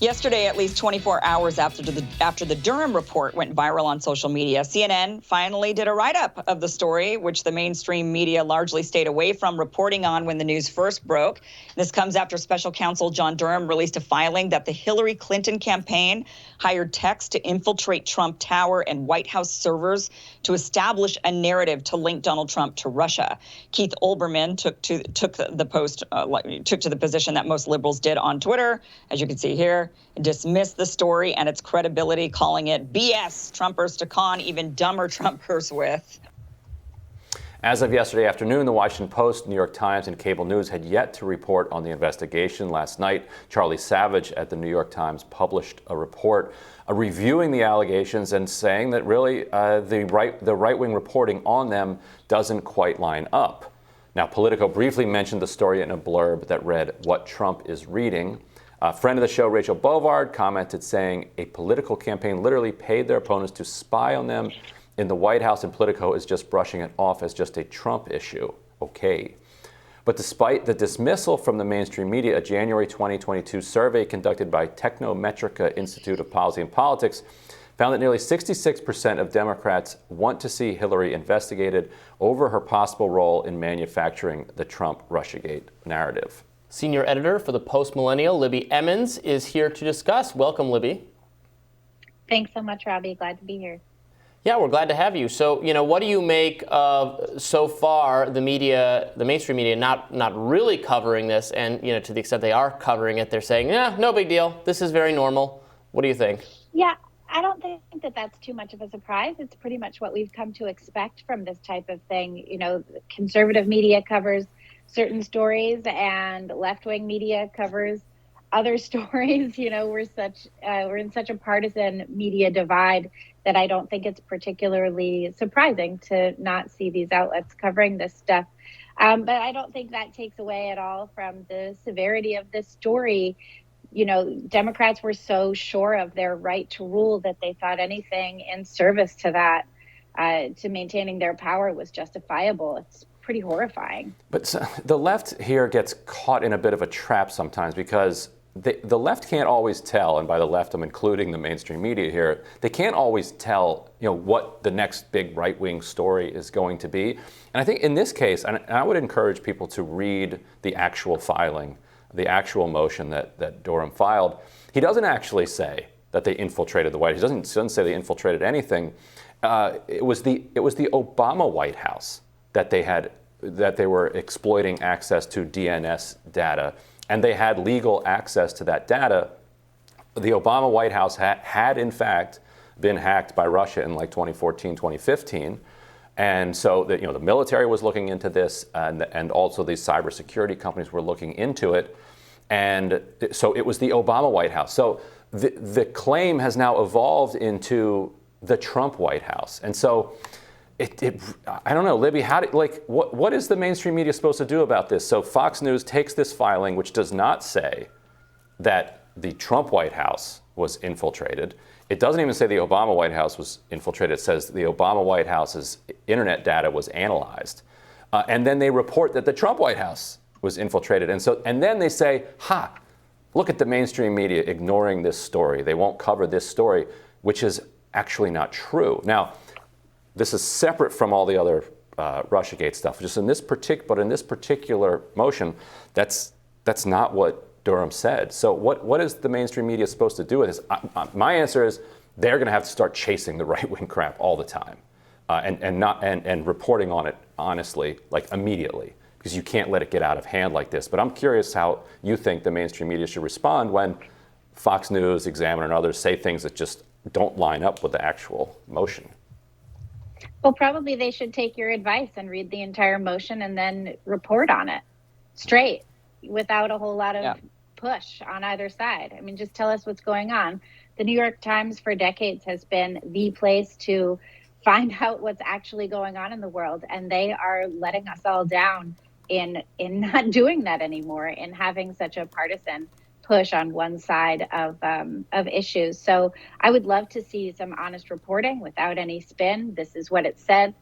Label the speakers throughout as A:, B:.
A: Yesterday, at least 24 hours after the Durham Report went viral on social media, CNN finally did a write-up of the story, which the mainstream media largely stayed away from reporting on when the news first broke. This comes after special counsel John Durham released a filing that the Hillary Clinton campaign hired techs to infiltrate Trump Tower and White House servers to establish a narrative to link Donald Trump to Russia. Keith Olbermann took to the position that most liberals did on Twitter, as you can see here, dismissed the story and its credibility, calling it BS, Trumpers to con even dumber Trumpers with.
B: As of yesterday afternoon, the Washington Post, New York Times, and cable news had yet to report on the investigation. Last night, Charlie Savage at the New York Times published a report reviewing the allegations and saying that really the right-wing reporting on them doesn't quite line up. Now, Politico briefly mentioned the story in a blurb that read, "What Trump is reading." A friend of the show, Rachel Bovard, commented saying a political campaign literally paid their opponents to spy on them in the White House, and Politico is just brushing it off as just a Trump issue. Okay. But despite the dismissal from the mainstream media, a January 2022 survey conducted by Technometrica Institute of Policy and Politics found that nearly 66% of Democrats want to see Hillary investigated over her possible role in manufacturing the Trump Russiagate narrative.
C: Senior editor for the Post Millennial, Libby Emmons, is here to discuss. Welcome, Libby.
D: Thanks so much, Robbie. Glad to be here.
C: Yeah, we're glad to have you. So, what do you make of so far the media, the mainstream media, not really covering this, and to the extent they are covering it, they're saying, yeah, no big deal. This is very normal. What do you think?
D: Yeah, I don't think that that's too much of a surprise. It's pretty much what we've come to expect from this type of thing. Conservative media covers certain stories, and left-wing media covers other stories. We're in such a partisan media divide that I don't think it's particularly surprising to not see these outlets covering this stuff. But I don't think that takes away at all from the severity of this story. Democrats were so sure of their right to rule that they thought anything in service to that, to maintaining their power, was justifiable. It's pretty horrifying.
B: But the left here gets caught in a bit of a trap sometimes, because the left can't always tell, and by the left I'm including the mainstream media here, they can't always tell what the next big right-wing story is going to be. And I think in this case, and I would encourage people to read the actual filing, the actual motion that Durham filed. He doesn't actually say that they infiltrated the White House. He doesn't say they infiltrated anything. It was the Obama White House that they were exploiting access to DNS data, and they had legal access to that data. The Obama White House had in fact been hacked by Russia in 2014, 2015. And so the military was looking into this, and also these cybersecurity companies were looking into it. And so it was the Obama White House. So the claim has now evolved into the Trump White House. And so I don't know, Libby, what is the mainstream media supposed to do about this? So Fox News takes this filing, which does not say that the Trump White House was infiltrated. It doesn't even say the Obama White House was infiltrated. It says the Obama White House's internet data was analyzed. And then they report that the Trump White House was infiltrated. And then they say, look at the mainstream media ignoring this story. They won't cover this story, which is actually not true. Now, this is separate from all the other Russiagate stuff. Just in this particular motion, that's not what Durham said. So what is the mainstream media supposed to do with this? My answer is they're going to have to start chasing the right-wing crap all the time, and reporting on it honestly, immediately, because you can't let it get out of hand like this. But I'm curious how you think the mainstream media should respond when Fox News, Examiner, and others say things that just don't line up with the actual motion.
D: Well, probably they should take your advice and read the entire motion and then report on it straight, without a whole lot of push on either side. I mean, just tell us what's going on. The New York Times for decades has been the place to find out what's actually going on in the world, and they are letting us all down in not doing that anymore, in having such a partisan push on one side of issues. So I would love to see some honest reporting without any spin. This is what it said.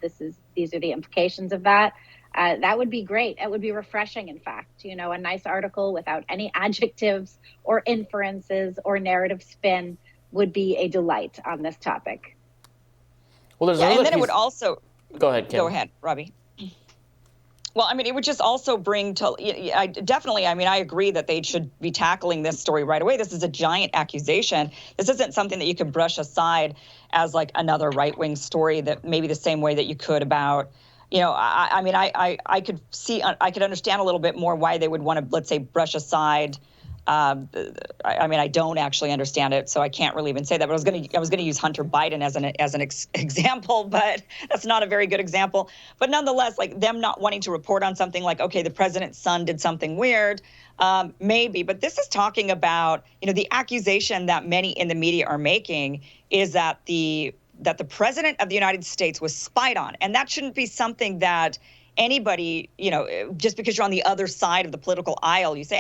D: These are the implications of that. that would be great. It would be refreshing, in fact. A nice article without any adjectives or inferences or narrative spin would be a delight on this topic.
C: Well, there's
A: and then it would also
C: go ahead, Kim.
A: Go ahead, Robby. Well, it would just also bring to, I agree that they should be tackling this story right away. This is a giant accusation. This isn't something that you can brush aside as like another right-wing story that maybe the same way that you could about, I could understand a little bit more why they would want to, let's say, brush aside. I don't actually understand it, so I can't really even say that. But I was gonna use Hunter Biden as an example, but that's not a very good example. But nonetheless, like them not wanting to report on something like, okay, the president's son did something weird, maybe. But this is talking about, the accusation that many in the media are making is that the president of the United States was spied on, and that shouldn't be something that anybody, just because you're on the other side of the political aisle, you say,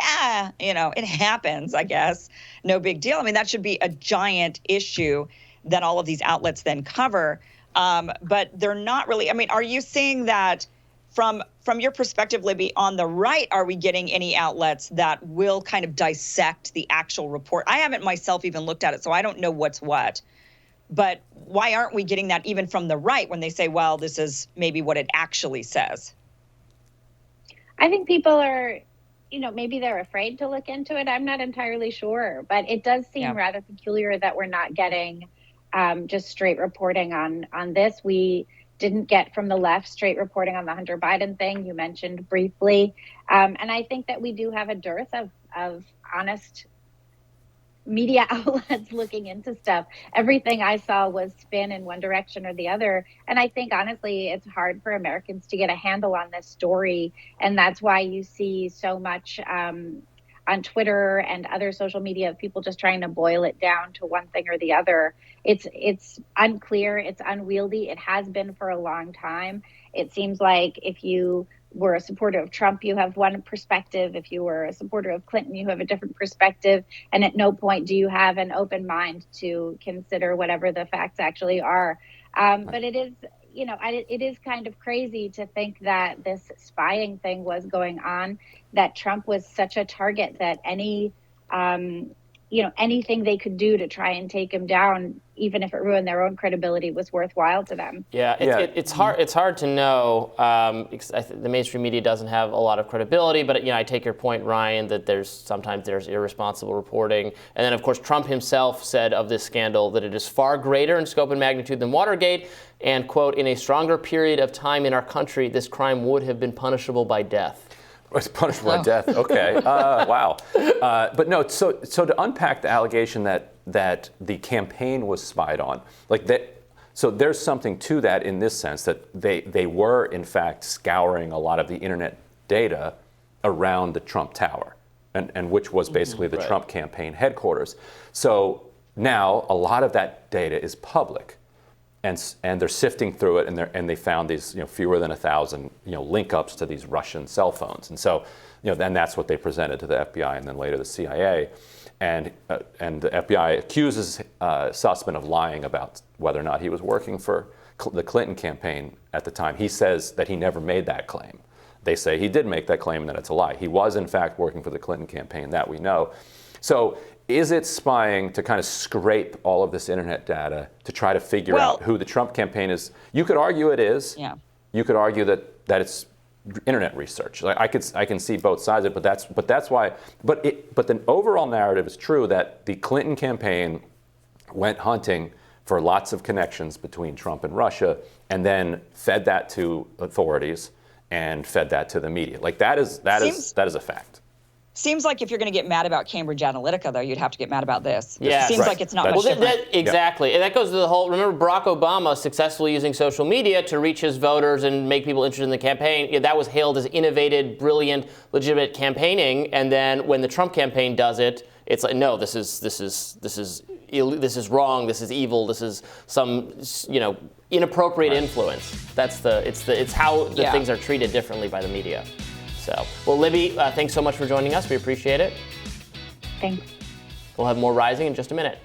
A: it happens, I guess. No big deal. That should be a giant issue that all of these outlets then cover. But they're not really. Are you seeing that from your perspective, Libby, on the right, are we getting any outlets that will kind of dissect the actual report? I haven't myself even looked at it, so I don't know what's what. But why aren't we getting that even from the right when they say, well, this is maybe what it actually says?
D: I think people are, maybe they're afraid to look into it. I'm not entirely sure. But it does seem rather peculiar that we're not getting just straight reporting on this. We didn't get from the left straight reporting on the Hunter Biden thing you mentioned briefly. And I think that we do have a dearth of honest media outlets looking into stuff. Everything I saw was spin in one direction or the other. And I think, honestly, it's hard for Americans to get a handle on this story. And that's why you see so much on Twitter and other social media of people just trying to boil it down to one thing or the other. It's unclear. It's unwieldy. It has been for a long time. It seems like if you were a supporter of Trump, you have one perspective. If you were a supporter of Clinton, you have a different perspective. And at no point do you have an open mind to consider whatever the facts actually are. But it is, it is kind of crazy to think that this spying thing was going on, that Trump was such a target that anything they could do to try and take him down, even if it ruined their own credibility, was worthwhile to them.
C: It's hard to know. The mainstream media doesn't have a lot of credibility, but I take your point, Ryan, that sometimes there's irresponsible reporting. And then, of course, Trump himself said of this scandal that it is far greater in scope and magnitude than Watergate, and, quote, in a stronger period of time in our country, this crime would have been punishable by death.
B: It's punishable by death. Okay. Wow. But no. So to unpack the allegation that the campaign was spied on, like that. So there's something to that in this sense that they were in fact scouring a lot of the internet data around the Trump Tower, and which was basically the Trump campaign headquarters. So now a lot of that data is public. And they're sifting through it, and they found these fewer than 1,000 link ups to these Russian cell phones, and so then that's what they presented to the FBI and then later the CIA, and the FBI accuses Sussman of lying about whether or not he was working for the Clinton campaign at the time. He says that he never made that claim. They say he did make that claim and that it's a lie. He was in fact working for the Clinton campaign, that we know. So is it spying to kind of scrape all of this internet data to try to figure out who the Trump campaign is? You could argue it is. Yeah. You could argue that it's internet research. Like I can see both sides of it, but that's why. But the overall narrative is true that the Clinton campaign went hunting for lots of connections between Trump and Russia, and then fed that to authorities and fed that to the media. Like that is a fact.
A: Seems like if you're going to get mad about Cambridge Analytica, though, you'd have to get mad about this.
C: Yeah,
A: seems like it's not much different.
C: Exactly. And that goes to the whole, remember Barack Obama successfully using social media to reach his voters and make people interested in the campaign. That was hailed as innovative, brilliant, legitimate campaigning. And then when the Trump campaign does it, it's like, no, this is wrong, this is evil, this is some, inappropriate influence. It's how the things are treated differently by the media. So, well, Libby, thanks so much for joining us. We appreciate it.
D: Thanks.
C: We'll have more Rising in just a minute.